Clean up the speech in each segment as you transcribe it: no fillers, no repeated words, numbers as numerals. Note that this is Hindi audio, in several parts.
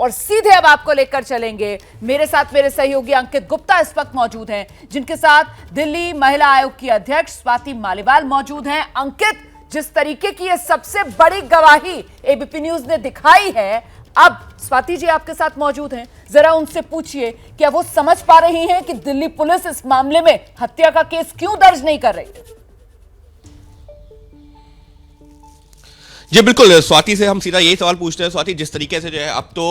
और सीधे अब आपको लेकर चलेंगे। मेरे साथ मेरे सहयोगी अंकित गुप्ता इस वक्त मौजूद हैं, जिनके साथ दिल्ली महिला आयोग की अध्यक्ष स्वाति मालीवाल मौजूद हैं। अंकित, जिस तरीके की यह सबसे बड़ी गवाही एबीपी न्यूज ने दिखाई है, अब स्वाति जी आपके साथ मौजूद हैं, जरा उनसे पूछिए क्या वो समझ पा रही हैं कि दिल्ली पुलिस इस मामले में हत्या का केस क्यों दर्ज नहीं कर रही है? जी बिल्कुल, स्वाति से हम सीधा यही सवाल पूछते हैं। स्वाति, जिस तरीके से जो है अब तो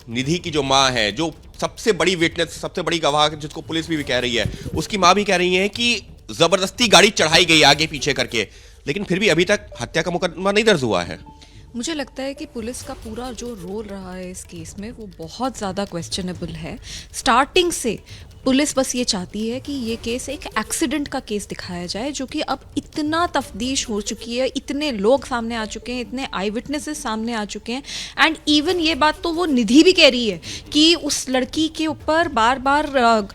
निधि की जो मां है, जो सबसे बड़ी विटनेस, सबसे बड़ी गवाह जिसको पुलिस भी कह रही है, उसकी मां भी कह रही है कि जबरदस्ती गाड़ी चढ़ाई गई आगे पीछे करके, लेकिन फिर भी अभी तक हत्या का मुकदमा नहीं दर्ज हुआ है। मुझे लगता है कि पुलिस का पूरा जो रोल रहा है इस केस में वो बहुत ज़्यादा क्वेश्चनेबल है। स्टार्टिंग से पुलिस बस ये चाहती है कि ये केस एक एक्सीडेंट का केस दिखाया जाए, जो कि अब इतना तफ्तीश हो चुकी है, इतने लोग सामने आ चुके हैं, इतने आई विटनेसेस सामने आ चुके हैं, एंड इवन ये बात तो वो निधि भी कह रही है कि उस लड़की के ऊपर बार बार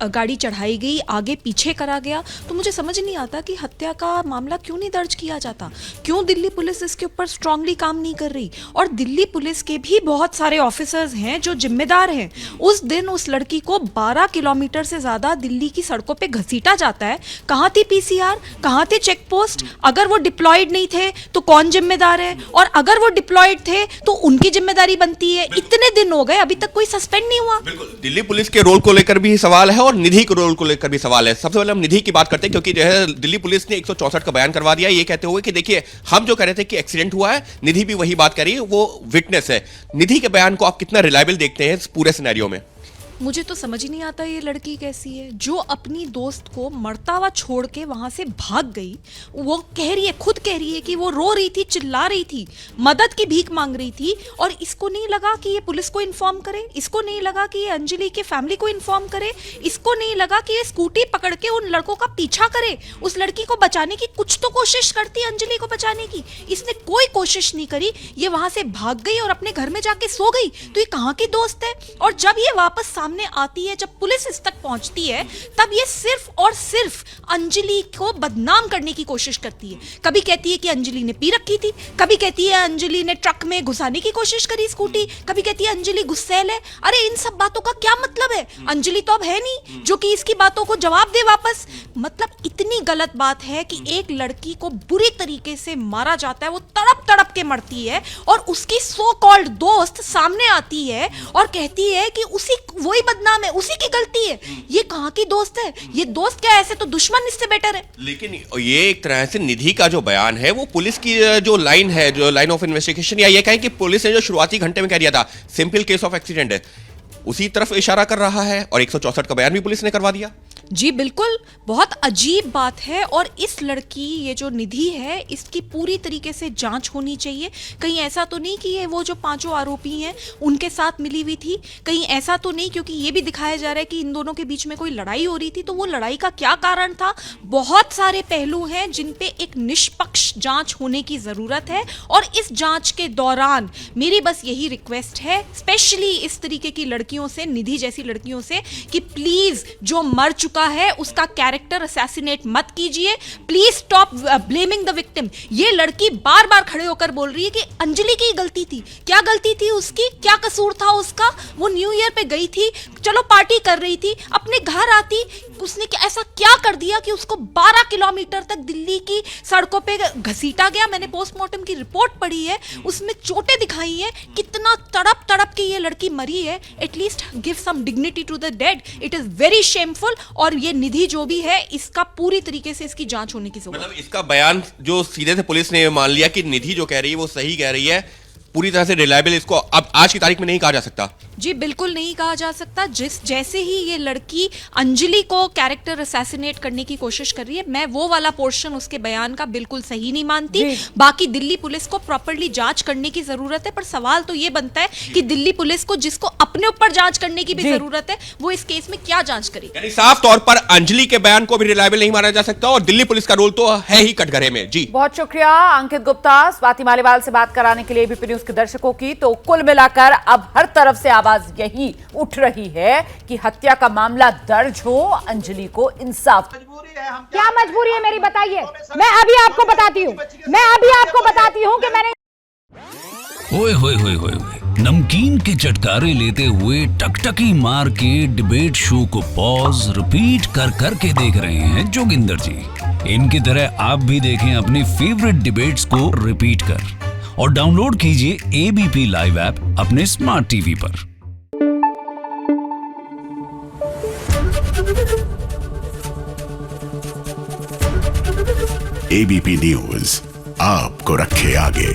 गाड़ी चढ़ाई गई, आगे पीछे करा गया। तो मुझे समझ नहीं आता कि हत्या का मामला क्यों नहीं दर्ज किया जाता, क्यों दिल्ली पुलिस इसके ऊपर स्ट्रांगली काम नहीं कर रही। और दिल्ली पुलिस के भी बहुत सारे ऑफिसर्स हैं जो जिम्मेदार हैं। उस दिन उस लड़की को 12 किलोमीटर से ज्यादा दिल्ली की सड़कों पे घसीटा जाता है। कहां थी पीसीआर, कहां थे चेक पोस्ट? अगर वो डिप्लॉयड नहीं थे तो कौन जिम्मेदार है, और अगर वो डिप्लॉयड थे तो उनकी जिम्मेदारी बनती है। इतने दिन हो गए, अभी तक कोई सस्पेंड नहीं हुआ। बिल्कुल, दिल्ली पुलिस के रोल को लेकर भी सवाल है और निधि के रोल को लेकर भी सवाल है। सबसे पहले हम निधि की बात करते हैं, क्योंकि जो है दिल्ली पुलिस ने 164 का बयान करवा दिया, ये कहते हुए कि देखिए हम जो कह रहे थे कि एक्सीडेंट हुआ है, निधि भी वही बात कह रही है, वो विटनेस है। निधि के बयान को आप कितना रिलायबल देखते हैं इस पूरे सिनेरियो में? मुझे तो समझ ही नहीं आता ये लड़की कैसी है जो अपनी दोस्त को मरता हुआ छोड़ के वहां से भाग गई। वो कह रही है, खुद कह रही है कि वो रो रही थी, चिल्ला रही थी, मदद की भीख मांग रही थी, और इसको नहीं लगा कि ये पुलिस को इन्फॉर्म करे, इसको नहीं लगा कि ये अंजलि के फैमिली को इन्फॉर्म करे, इसको नहीं लगा कि ये स्कूटी पकड़ के उन लड़कों का पीछा करे, उस लड़की को बचाने की कुछ तो कोशिश करती, अंजलि को बचाने की। इसने कोई कोशिश नहीं करी, ये वहां से भाग गई और अपने घर में जाके सो गई। तो ये कहाँ की दोस्त है? और जब ये वापस सामने आती है, जब पुलिस इस तक पहुंचती है, तब ये सिर्फ और सिर्फ अंजलि को बदनाम करने की कोशिश करती है। कभी कहती है कि अंजलि ने पी रखी थी, कभी कहती है अंजलि ने ट्रक में घुसाने की कोशिश करी स्कूटी, कभी कहती है अंजलि गुस्सैल है। अरे इन सब बातों का क्या मतलब है? अंजलि तो अब है नहीं जो कि इसकी बातों को जवाब दे वापस। मतलब इतनी गलत बात है कि एक लड़की को बुरी तरीके से मारा जाता है, वो तड़प तड़प के मरती है, और उसकी सो कॉल्ड दोस्त सामने आती है और कहती है कि वही बदनाम है, उसी की गलती है। ये कहां की दोस्त है? ये दोस्त क्या, ऐसे तो दुश्मन इससे बेटर है। लेकिन ये एक तरह से निधि का जो बयान है, वो पुलिस की जो लाइन है, जो लाइन ऑफ इन्वेस्टिगेशन, या ये कहें कि पुलिस ने जो शुरुआती घंटे में कह दिया था सिंपल केस ऑफ एक्सीडेंट है, उसी तरफ इशारा कर रहा है, और 164 का बयान भी पुलिस ने करवा दिया। जी बिल्कुल, बहुत अजीब बात है। और इस लड़की, ये जो निधि है, इसकी पूरी तरीके से जांच होनी चाहिए। कहीं ऐसा तो नहीं कि ये वो जो 5 आरोपी हैं उनके साथ मिली हुई थी, कहीं ऐसा तो नहीं, क्योंकि ये भी दिखाया जा रहा है कि इन दोनों के बीच में कोई लड़ाई हो रही थी। तो वो लड़ाई का क्या कारण था? बहुत सारे पहलू हैं जिन पे एक निष्पक्ष जांच होने की जरूरत है। और इस जांच के दौरान मेरी बस यही रिक्वेस्ट है, स्पेशली इस तरीके की लड़कियों से, निधि जैसी लड़कियों से, कि प्लीज जो मर चुका है उसका कैरेक्टर असैसिनेट मत कीजिए। Please stop blaming the victim. ये लड़की बार बार खड़े होकर बोल रही है कि अंजलि की गलती थी। क्या गलती थी उसकी? क्या कसूर था उसका? वो न्यू ईयर पे गई थी, चलो पार्टी कर रही थी, अपने घर आती, उसने ऐसा क्या कर दिया कि उसको 12 किलोमीटर तक दिल्ली की सड़कों पे घसीटा गया? मैंने पोस्टमार्टम की रिपोर्ट पढ़ी है, उसमें चोटें दिखाई हैं, कितना तड़प तड़प के ये लड़की मरी है। At least give some dignity to the dead. It is very shameful. और ये निधि जो भी है, इसका पूरी तरीके से इसकी जांच होने की जरूरत है। मतलब इसका बयान जो सीधे से पुलिस ने मान लिया कि निधि जो कह रही है वो सही कह रही है, पूरी तरह से रिलायबल इसको अब आज की तारीख में नहीं कहा जा सकता। जी बिल्कुल नहीं कहा जा सकता। जैसे ही ये लड़की अंजलि को कैरेक्टर असैसिनेट करने की कोशिश कर रही है, मैं वो वाला पोर्शन उसके बयान का बिल्कुल सही नहीं मानती। बाकी दिल्ली पुलिस को प्रॉपर्ली जांच करने की जरूरत है, पर सवाल तो ये बनता है कि दिल्ली पुलिस को, जिसको अपने ऊपर जांच करने की भी जरूरत है, वो इस केस में क्या जांच करेगी? यानी साफ तौर पर अंजलि के बयान को भी रिलायबल नहीं माना जा सकता, और दिल्ली पुलिस का रोल तो है ही कटघरे में। जी बहुत शुक्रिया अंकित गुप्ता, स्वाति मालीवाल से बात कराने के लिए एबीपी न्यूज के दर्शकों की। तो कुल मिलाकर अब हर तरफ से आवाज यही उठ रही है कि हत्या का मामला दर्ज हो, अंजलि को इंसाफ। क्या मजबूरी है मेरी, बताइए। मैं अभी आपको बताती हूँ कि मैंने ओए होए होए होए होए, नमकीन के चटकारे लेते हुए टकटकी मार के डिबेट शो को पॉज रिपीट कर कर के देख रहे हैं जोगिंदर जी। इनकी तरह आप भी देखें अपनी फेवरेट डिबेट्स को रिपीट कर और डाउनलोड कीजिए एबीपी लाइव ऐप अपने स्मार्ट टीवी पर। एबीपी न्यूज आपको रखे आगे।